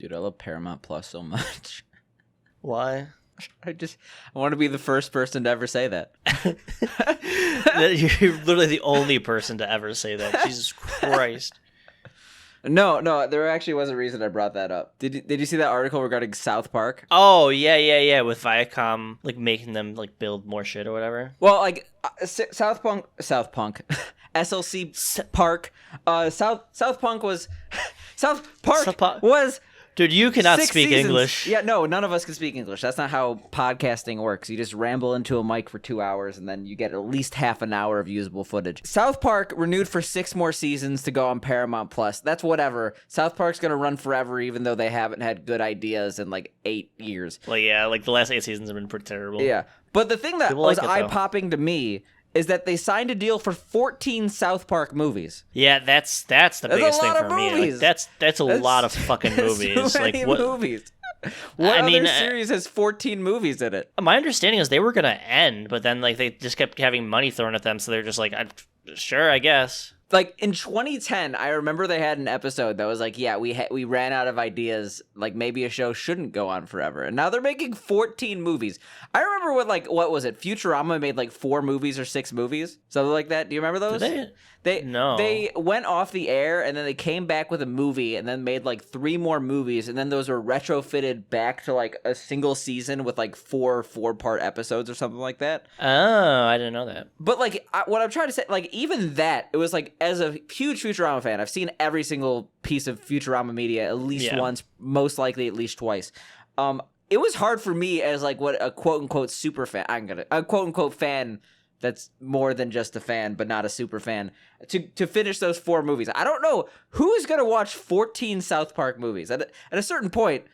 Dude, I love Paramount Plus so much. Why? I want to be the first person to ever say that. You're literally the only person to ever say that. Jesus Christ. No, there actually was a reason I brought that up. Did you see that article regarding South Park? Oh, yeah, with Viacom, like, making them, like, build more shit or whatever. Well, like, South Punk, SLC Park, South Park was... Dude, you cannot speak seasons. English. Yeah, no, none of us can speak English. That's not how podcasting works. You just ramble into a mic for 2 hours, and then you get at least half an hour of usable footage. South Park renewed for 6 more seasons to go on Paramount Plus. That's whatever. South Park's going to run forever, even though they haven't had good ideas in, like, 8 years. Like, yeah, like, the last 8 seasons have been pretty terrible. Yeah. But the thing that was eye-popping to me is that they signed a deal for 14 South Park movies. Yeah, that's the biggest thing for me. Like, that's a lot of fucking movies. So many movies. What other series has 14 movies in it? My understanding is they were gonna end, but then like they just kept having money thrown at them, so they're just like, sure, I guess. Like, in 2010, I remember they had an episode that was like, yeah, we ran out of ideas, like, maybe a show shouldn't go on forever. And now they're making 14 movies. I remember what was it? Futurama made, like, 4 movies or 6 movies? Something like that. Do you remember those? No. They went off the air, and then they came back with a movie, and then made, like, 3 more movies, and then those were retrofitted back to, like, a single season with, like, 4 4-part episodes or something like that. Oh, I didn't know that. But, like, what I'm trying to say, like, even that, it was, like, as a huge Futurama fan, I've seen every single piece of Futurama media at least once, most likely at least twice. It was hard for me as, like, what a quote-unquote super fan, a quote-unquote fan that's more than just a fan, but not a super fan, to finish those 4 movies. I don't know who's going to watch 14 South Park movies. At a certain point...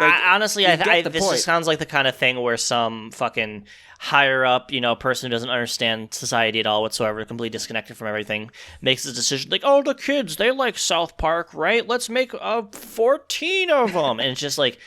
honestly, this just sounds like the kind of thing where some fucking higher up, person who doesn't understand society at all whatsoever, completely disconnected from everything, makes a decision like, oh, the kids, they like South Park, right? Let's make 14 of them. And it's just like,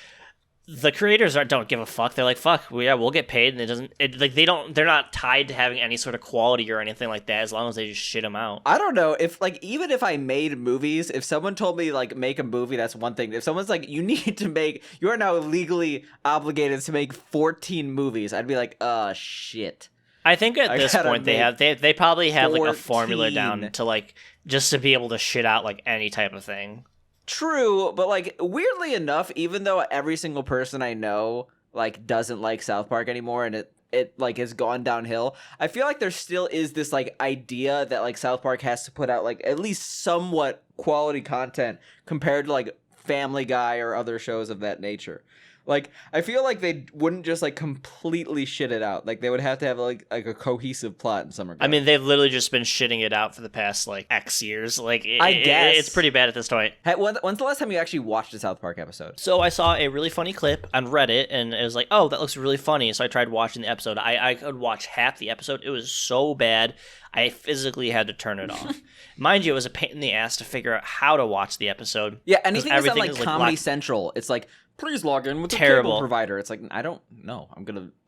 the creators don't give a fuck. They're like, fuck, we'll get paid, and they're not tied to having any sort of quality or anything like that, as long as they just shit them out. I don't know if, like, even if I made movies, if someone told me, like, make a movie, that's one thing. If someone's like, you are now legally obligated to make 14 movies, I'd be like, oh shit. I think at this point they probably have 14. Like a formula down to, like, just to be able to shit out like any type of thing. True, but, like, weirdly enough, even though every single person I know, like, doesn't like South Park anymore, and it like, has gone downhill, I feel like there still is this, like, idea that, like, South Park has to put out, like, at least somewhat quality content compared to, like, Family Guy or other shows of that nature. Like, I feel like they wouldn't just, like, completely shit it out. Like, they would have to have, like a cohesive plot in some regard. I mean, they've literally just been shitting it out for the past, like, X years. Like, I guess. It's pretty bad at this point. Hey, when's the last time you actually watched a South Park episode? So I saw a really funny clip on Reddit, and it was like, oh, that looks really funny. So I tried watching the episode. I could watch half the episode. It was so bad, I physically had to turn it off. Mind you, it was a pain in the ass to figure out how to watch the episode. Yeah, anything that's on, like, Comedy Central, it's like, please log in with the cable provider. It's like, I don't know.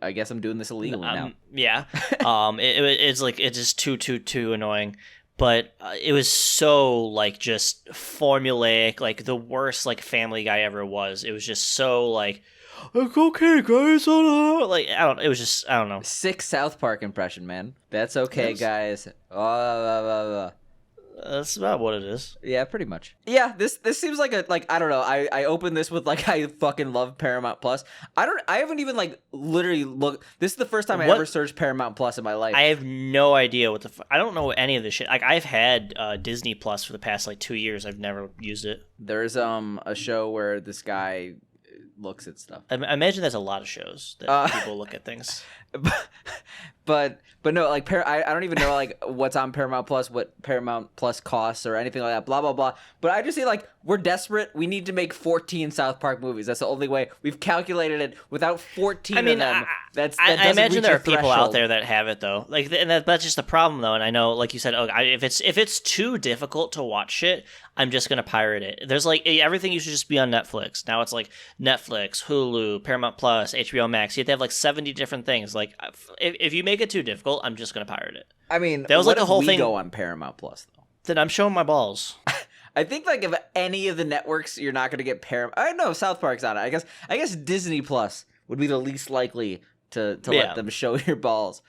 I guess I'm doing this illegally now. Yeah. It's like, it's just too annoying. But it was so, like, just formulaic, like, the worst, like, Family Guy ever was. It was just so, like, okay, guys, like, it was just, I don't know. Sick South Park impression, man. That's okay, guys. That's about what it is. Yeah, pretty much. Yeah, this seems like I don't know. I opened this with, like, I fucking love Paramount Plus. I haven't even, like, literally looked. This is the first time I ever searched Paramount Plus in my life. I have no idea what I don't know any of this shit. Like, I've had Disney Plus for the past, like, 2 years. I've never used it. There's a show where this guy looks at stuff. I imagine there's a lot of shows that people look at things. But no, like, I don't even know, like, what's on Paramount Plus, what Paramount Plus costs or anything like that, blah, blah, blah. But I just say, like, we're desperate. We need to make 14 South Park movies. That's the only way. We've calculated it without 14 of them. I imagine there are people out there that have it, though. Like, and that's just the problem, though. And I know, like you said, if it's too difficult to watch shit, I'm just going to pirate it. There's, like, everything used to just be on Netflix. Now it's, like, Netflix, Hulu, Paramount Plus, HBO Max. You have to have, like, 70 different things. Like, if you make it too difficult, I'm just going to pirate it. I mean, that was, like, the whole thing. Go on Paramount Plus, though? Then I'm showing my balls. I think like if any of the networks, you're not gonna get Paramount. I know South Park's on it. I guess Disney Plus would be the least likely to let them show your balls.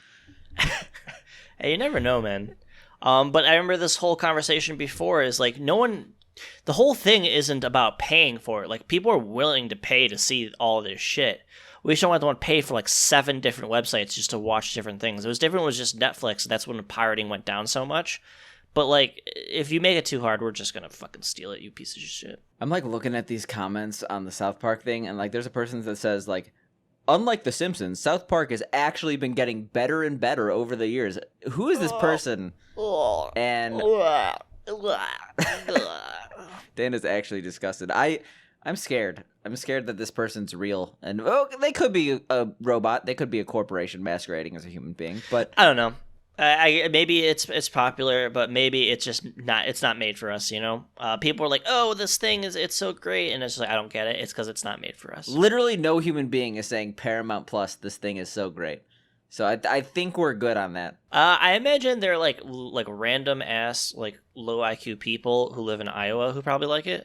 Hey, you never know, man. But I remember this whole conversation before is like the whole thing isn't about paying for it. Like people are willing to pay to see all this shit. We just don't want to pay for like 7 different websites just to watch different things. It was different with just Netflix. That's when the pirating went down so much. But like, if you make it too hard, we're just gonna fucking steal it, you piece of shit. I'm like looking at these comments on the South Park thing, and like, there's a person that says like, unlike The Simpsons, South Park has actually been getting better and better over the years. Who is this person? And Dan is actually disgusted. I'm scared. I'm scared that this person's real. And they could be a robot. They could be a corporation masquerading as a human being. But I don't know. Maybe it's popular, but maybe it's just not. It's not made for us. You know, people are like, "Oh, this thing it's so great," and it's just like, I don't get it. It's because it's not made for us. Literally, no human being is saying Paramount Plus. This thing is so great. So I think we're good on that. I imagine they're like random ass like low IQ people who live in Iowa who probably like it.